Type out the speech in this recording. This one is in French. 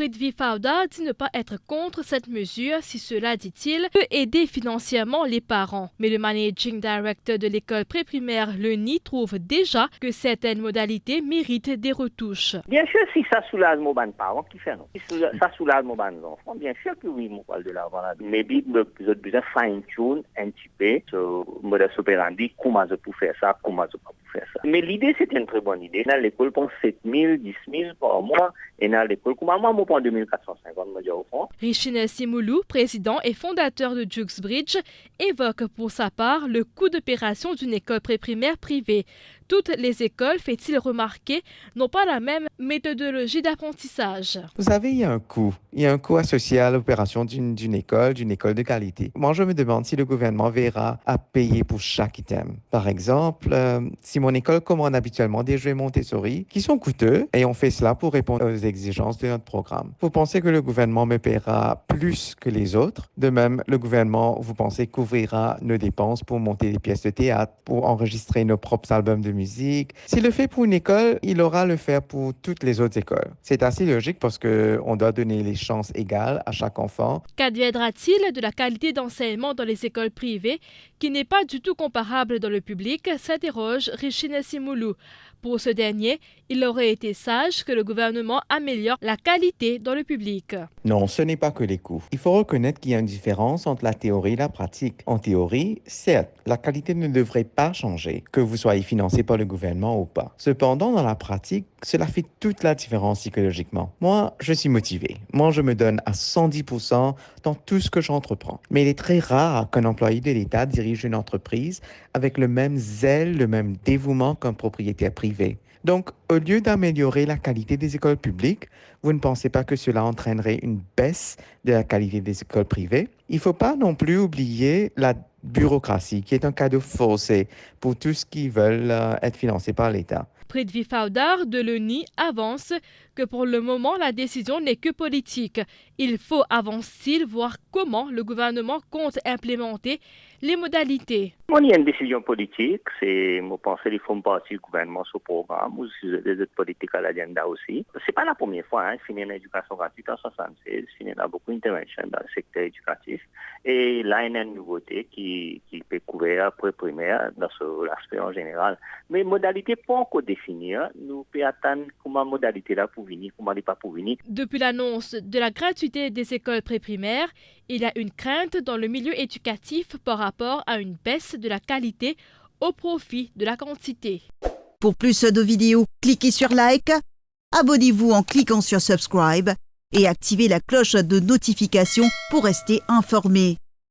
Prithvi Fauda dit ne pas être contre cette mesure si cela, dit-il, peut aider financièrement les parents. Mais le managing director de l'école préprimaire Le Nid trouve déjà que certaines modalités méritent des retouches. Bien sûr, si ça soulage mon parents qui fait non. Si ça soulage mon enfants, bien sûr que oui, mon parle de l'avant là. Mais vous avez besoin fine-tune un petit peu sur modèle operandi, comment je peux faire ça, comment je peux pas faire ça. Mais l'idée, c'était une très bonne idée. Dans l'école, pour 7 000, 10 000 par mois, et dans l'école, comment moi, je prends 2450, je dis au fond. Richine Simoulou, président et fondateur de Juxbridge, évoque pour sa part le coût d'opération d'une école préprimaire privée. Toutes les écoles, fait-il remarquer, n'ont pas la même méthodologie d'apprentissage. Vous savez, il y a un coût. Il y a un coût associé à l'opération d'une école de qualité. Moi, je me demande si le gouvernement verra à payer pour chaque item. Par exemple, si mon école commande habituellement des jouets Montessori qui sont coûteux et on fait cela pour répondre aux exigences de notre programme. Vous pensez que le gouvernement me paiera plus que les autres? De même, le gouvernement, vous pensez, couvrira nos dépenses pour monter des pièces de théâtre, pour enregistrer nos propres albums de musique. S'il le fait pour une école, il aura le faire pour toutes les autres écoles. C'est assez logique parce qu'on doit donner les chances égales à chaque enfant. Qu'adviendra-t-il de la qualité d'enseignement dans les écoles privées qui n'est pas du tout comparable dans le public, s'interroge Richine Simoulou. Pour ce dernier, il aurait été sage que le gouvernement améliore la qualité dans le public. Non, ce n'est pas que les coûts. Il faut reconnaître qu'il y a une différence entre la théorie et la pratique. En théorie, certes, la qualité ne devrait pas changer, que vous soyez financé par le gouvernement ou pas. Cependant, dans la pratique, cela fait toute la différence psychologiquement. Moi, je suis motivé. Moi, je me donne à 110% dans tout ce que j'entreprends. Mais il est très rare qu'un employé de l'État dirige une entreprise avec le même zèle, le même dévouement qu'un propriétaire privé. Donc, au lieu d'améliorer la qualité des écoles publiques, vous ne pensez pas que cela entraînerait une baisse de la qualité des écoles privées? Il ne faut pas non plus oublier la bureaucratie, qui est un cadeau forcé pour tous ceux qui veulent être financés par l'État. Prithvi Fauda de Le Nid avance que pour le moment, la décision n'est que politique. Il faut, avance-t-il, voir comment le gouvernement compte implémenter les modalités. Il y a une décision politique, c'est, je pense qu'il faut partir du gouvernement sur le programme, ou sur les autres politiques à l'agenda aussi. C'est pas la première fois, fini l'éducation gratuite en 1976, fini dans beaucoup d'interventions dans le secteur éducatif. Et là, il y a une nouveauté qui peut couvrir après primaire dans l'aspect en général. Mais modalité pas encore définir, nous pouvons attendre comment modalité là pour venir, comment elle n'est pas pour venir. Depuis l'annonce de la gratuité des écoles préprimaires, il y a une crainte dans le milieu éducatif par rapport à une baisse de la qualité au profit de la quantité. Pour plus de vidéos, cliquez sur like, abonnez-vous en cliquant sur subscribe et activez la cloche de notification pour rester informé.